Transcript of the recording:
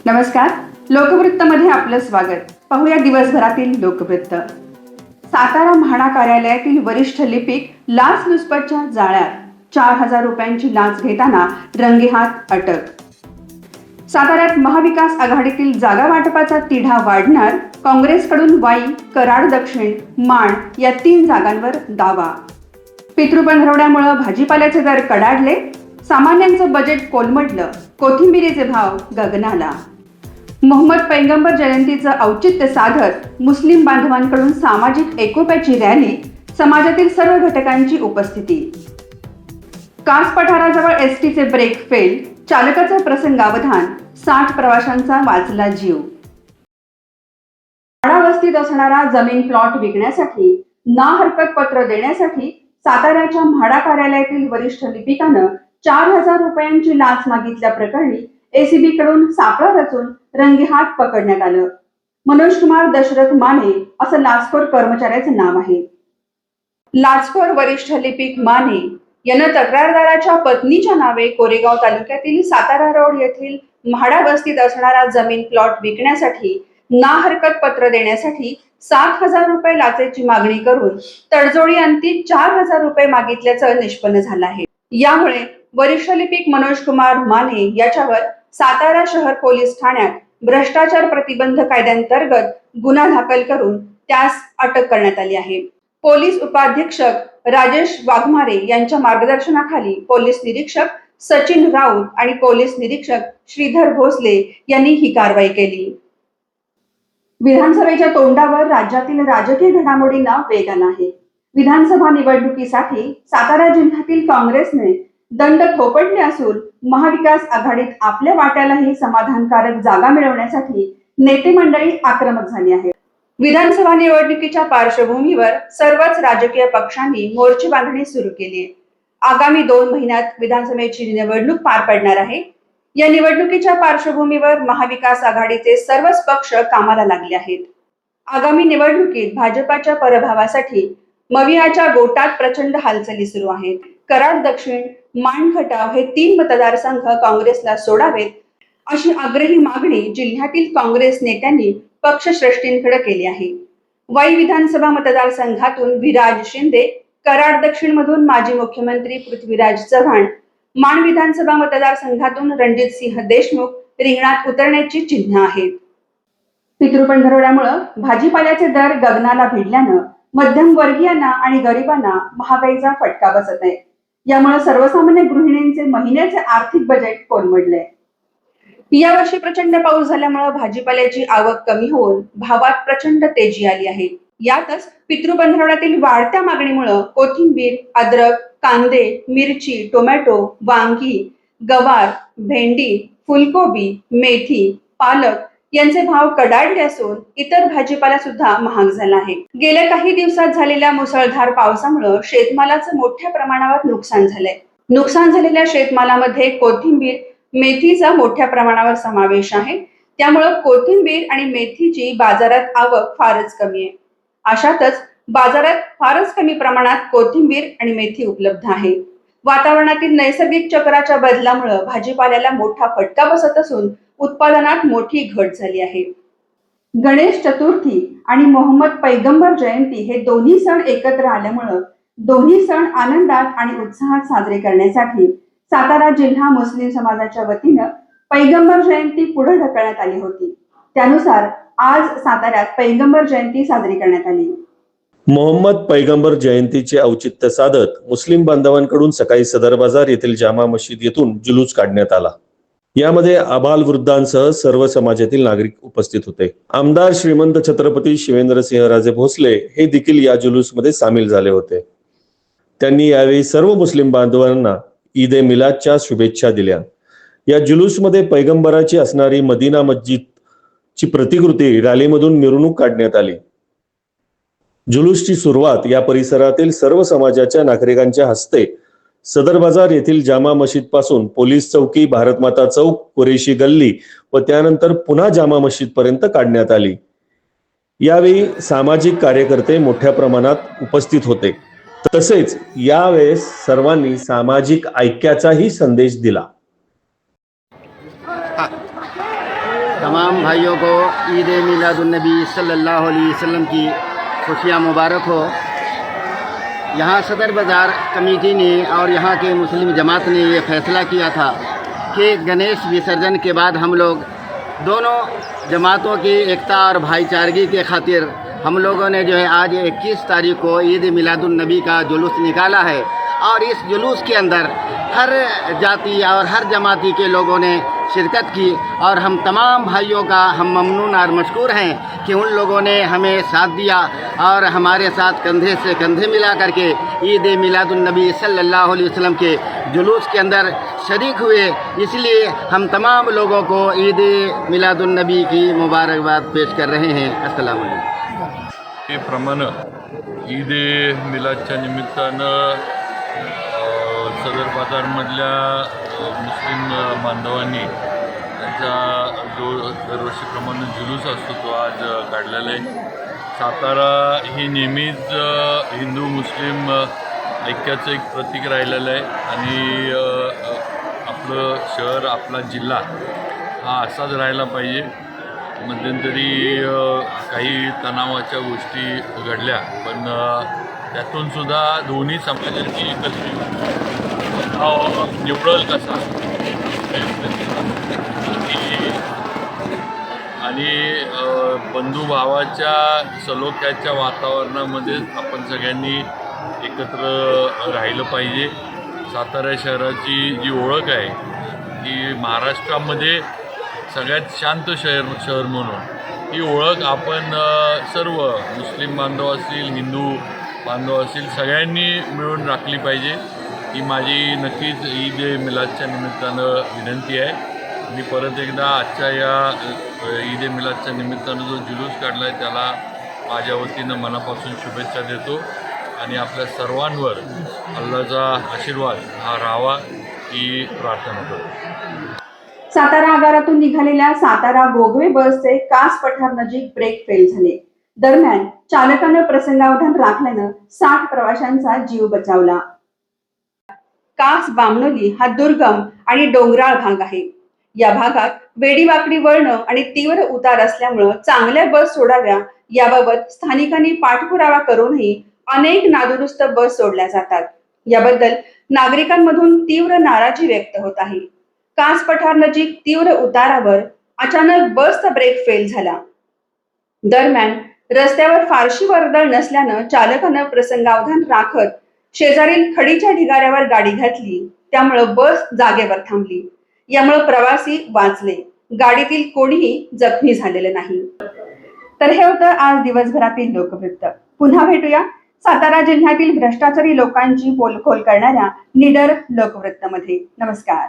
नमस्कार. लोकवृत्तमध्ये आपलं स्वागत. पाहूया दिवसभरातील लोकवृत्त. सातारा म्हाडा कार्यालयातील वरिष्ठ लिपिक लाचलुचपतच्या जाळ्यात 4,000 रुपयांची लाच घेताना रंगेहात अटक. साताऱ्यात महाविकास आघाडीतील जागा वाटपाचा तिढा वाढणार. काँग्रेसकडून वाई, कराड दक्षिण, माण या 3 जागांवर दावा. पितृपंधरवड्यामुळे भाजीपाल्याचे दर कडाडले. सामान्यांचं बजेट कोलमडलं. कोथिंबिरीचे भाव गगनाला. मोहम्मद पैगंबर जयंतीचं औचित्य साधत मुस्लिम बांधवांकडून सामाजिक एकोप्याची रॅली. समाजातील सर्व घटकांची उपस्थिती. कास पठाराजवळ एसटीचे ब्रेक फेल. चालकाचं प्रसंगावधान. 60 प्रवाशांचा वाचला जीव. म्हाडा वस्तीत असणारा जमीन प्लॉट विकण्यासाठी ना हरकत पत्र देण्यासाठी साताऱ्याच्या म्हाडा कार्यालयातील वरिष्ठ लिपिकानं 4,000 रुपयांची लाच मागितल्या प्रकरणी एसीबी कडून सापळा रचून रंगेहात पकडण्यात आलं. मनोज कुमार दशरथ माने असं लाचखोर कर्मचाऱ्याचं नाव आहे. लाचखोर वरिष्ठ लिपिक माने यानं तक्रारदाराच्या पत्नीच्या नावे कोरेगाव तालुक्यातील सातारा रोड येथील म्हाडा वस्तीत असणारा जमीन प्लॉट विकण्यासाठी ना हरकत पत्र देण्यासाठी 7,000 रुपये लाचेची मागणी करून तडजोडी अंती 4,000 रुपये मागितल्याचं निष्पन्न झालं आहे. यामुळे वरिष्ठ लिपिक मनोज कुमार माने याच्यावर सातारा शहर पोलीस ठाण्यात भ्रष्टाचार प्रतिबंध कायद्यांतर्गत गुन्हा दाखल करून त्यास अटक करण्यात आली आहे. पोलीस उपाधीक्षक राजेश वाघमारे यांच्या मार्गदर्शनाखाली पोलीस निरीक्षक सचिन राऊत आणि पोलीस निरीक्षक श्रीधर भोसले यांनी ही कारवाई केली. विधानसभेच्या तोंडावर राज्यातील राजकीय घडामोडींना वेग आला आहे. विधानसभा निवडणुकीसाठी सातारा जिल्ह्यातील काँग्रेसने दंड थोपटले असून महाविकास आघाडीत आपल्या वाट्यालाही समाधानकारक जागा मिळवण्यासाठी नेते मंडळी आक्रमक झाली आहे. विधानसभा निवडणुकीच्या पार्श्वभूमीवर सर्वच राजकीय पक्षांनी मोर्चे बांधणी सुरू केली आहे. आगामी 2 महिन्यात विधानसभेची निवडणूक पार पडणार आहे. या निवडणुकीच्या पार्श्वभूमीवर महाविकास आघाडीचे सर्वच पक्ष कामाला लागले आहेत. आगामी निवडणुकीत भाजपाच्या पराभवासाठी मवियाच्या गोटात प्रचंड हालचाली सुरू आहेत. कराड दक्षिण, माण खटाव हे 3 मतदारसंघ काँग्रेसला सोडावेत अशी आग्रही मागणी जिल्ह्यातील काँग्रेस नेत्यांनी पक्षश्रेष्ठींकडे केली आहे. वाई विधानसभा मतदारसंघातून विराज शिंदे, कराड दक्षिण मधून माजी मुख्यमंत्री पृथ्वीराज चव्हाण, माण विधानसभा मतदारसंघातून रणजित सिंह देशमुख रिंगणात उतरण्याची चिन्ह आहेत. पितृपंधरवड्यामुळे भाजीपाल्याचे दर गगनाला भिडल्यानं मध्यमवर्गीयांना आणि गरिबांना महागाईचा फटका बसत आहे. यामुळे सर्वसामान्य गृहिणींचे महिन्याचे आर्थिक बजेट कोलमडले. यावर्षी प्रचंड पाऊस झाल्यामुळे भाजीपाल्याची आवक कमी होऊन भावात प्रचंड तेजी आली आहे. यातच पितृपंधरवड्यातील वाढत्या मागणीमुळे कोथिंबीर, अद्रक, कांदे, मिरची, टोमॅटो, वांगी, गवार, भेंडी, फुलकोबी, मेथी, पालक यांचे भाव कडाडले असून इतर भाजीपाला सुद्धा महाग झाला आहे. गेल्या काही दिवसात झालेल्या मुसळधार पावसामुळे शेतमालाचं मोठ्या प्रमाणावर नुकसान झालंय. नुकसान झालेल्या शेतमालामध्ये कोथिंबीर, मेथीचा मोठ्या प्रमाणावर समावेश आहे. त्यामुळे कोथिंबीर आणि मेथीची बाजारात आवक फारच कमी आहे. अशातच बाजारात फारच कमी प्रमाणात कोथिंबीर आणि मेथी उपलब्ध आहे. वातावरणातील नैसर्गिक चक्राच्या बदलामुळे भाजीपाल्याला मोठा फटका बसत असून उत्पादनात मोठी घट झाली आहे. गणेश चतुर्थी आणि मोहम्मद पैगंबर जयंती हे दोन्ही सण एकत्र आल्यामुळे दोन्ही सण आनंदात आणि उत्साहात साजरे करण्यासाठी सातारा जिल्हा मुस्लिम समाजाच्या वतीनं पैगंबर जयंती पुढे ढकलण्यात आली होती. त्यानुसार आज साताऱ्यात पैगंबर जयंती साजरी करण्यात आली. मोहम्मद पैगंबर जयंतीचे औचित्य साधत मुस्लिम बांधवांकडून सकाळी सदर बाजार येथील जामा मशीद येथून जुलूस काढण्यात आला. यामध्ये आबालवृद्धांसह सर्व समाजातील नागरिक उपस्थित होते. आमदार श्रीमंत छत्रपती शिवेंद्रसिंहराजे भोसले हे देखील या जुलूसमध्ये सामील झाले होते. त्यांनी यावेळी सर्व मुस्लिम बांधवांना ईद ए मिलादच्या शुभेच्छा दिल्या. या जुलूसमध्ये पैगंबराची असणारी मदिना मस्जिदची प्रतिकृती रॅलीमधून मिरवणूक काढण्यात आली. जुलूसची सुरुवात या परिसरातील सर्व समाजाच्या नागरिकांच्या हस्ते सदर बाजार येथील जामा मशीद पासून पोलीस चौकी, भारतमाता चौक, कुरेशी गल्ली व त्यानंतर पुन्हा जामा मशीद पर्यंत काढण्यात आली. यावेळी सामाजिक कार्यकर्ते मोठ्या प्रमाणात उपस्थित होते. तसेच यावेळेस सर्वांनी सामाजिक ऐक्याचाही संदेश दिला. तमाम भाइयों को ईद मिलादुन्नबी सल्लल्लाहु अलैहि वसल्लम की खुशियाँ मुबारक हो। यहाँ सदर बाज़ार कमेटी ने और यहाँ के मुस्लिम जमात ने ये फ़ैसला किया था कि गणेश विसर्जन के बाद हम लोग दोनों जमातों की एकता और भाईचारगी के खातिर हम लोगों ने जो है आज 21 तारीख को ईद मिलादुन्नबी का जुलूस निकाला है और इस जुलूस के अंदर हर जाति और हर जमाती के लोगों ने शिरकत की और हम तमाम भाइयों का हम ममनून और मशकूर हैं कि उन लोगों ने हमें साथ दिया और हमारे साथ कंधे से कंधे मिला करके ईद मिलादुन्नबी सल्लल्लाहु अलैहि वसल्लम के जुलूस के अंदर शरीक हुए। इसलिए हम तमाम लोगों को ईद मिलादुन्नबी की मुबारकबाद पेश कर रहे हैं। अस्सलाम वालेकुम। प्रमाणे ईद मिलादच्या निमित्तानं सदर बाजारमधल्या मुस्लिम बांधवांनी त्यांचा जो दरवर्षीप्रमाणे जुलूस असतो तो आज काढलेला आहे। सातारा ही नेहमीच हिंदू मुस्लिम ऐक्याचं एक प्रतीक राहिलेलं आहे आणि आपलं शहर आपला जिल्हा हा असाच राहायला पाहिजे। मध्यंतरी काही तणावाच्या गोष्टी घडल्या पण त्यातून सुद्धा दोन्ही समाजाची एकत्रित निवडल कसा आणि बंधुभावाच्या सलोख्याच्या वातावरणामध्ये आपण सगळ्यांनी एकत्र राहिलं पाहिजे। सातारा शहराची जी ओळख आहे ती महाराष्ट्रामध्ये सगळ्यात शांत शहर म्हणून ही ओळख आपण सर्व मुस्लिम बांधव असतील हिंदू बांधव असतील सगळ्यांनी मिळून राखली पाहिजे। ही माझी नक्कीच ईद मिलादच्या निमित्तानं विनंती आहे। मी परत एकदा आजच्या या ईद मिलादच्या निमित्तानं जो जुलूस काढला आहे त्याला माझ्या वतीनं मनापासून शुभेच्छा देतो आणि आपल्या सर्वांवर अल्लाहचा आशीर्वाद हा राहावा ही प्रार्थना करतो। सातारा आगारातून निघालेल्या सातारा गोगवे बसचे कास पठार नजीक ब्रेक फेल झाले। दरम्यान चालकानं प्रसंगावधान राखल्यानं 60 प्रवाशांचा जीव बचावला। कास बामणोली हा दुर्गम आणि डोंगराळ भाग आहे। या भागात वेडीवाकडी वळणं आणि तीव्र उतार असल्यामुळं चांगल्या बस सोडाव्या याबाबत स्थानिकांनी पाठपुरावा करूनही अनेक नादुरुस्त बस सोडल्या जातात। याबद्दल नागरिकांमधून तीव्र नाराजी व्यक्त होत आहे। कास पठार नजीक तीव्र उतारावर अचानक बसचा ब्रेक फेल झाला। दरम्यान रस्त्यावर फारशी वर्दळ नसल्यानं चालकानं प्रसंगावधान राखत शेजारील खडीच्या ढिगाऱ्यावर गाडी घातली, त्यामुळे बस जागेवर थांबली। यामुळे प्रवासी वाचले, गाडीतील कोणीही जखमी झालेले नाही। तर हे होतं आज दिवसभरातील लोकवृत्त। पुन्हा भेटूया सातारा जिल्ह्यातील भ्रष्टाचारी लोकांची पोलखोल करणाऱ्या निडर लोकवृत्तमध्ये। नमस्कार।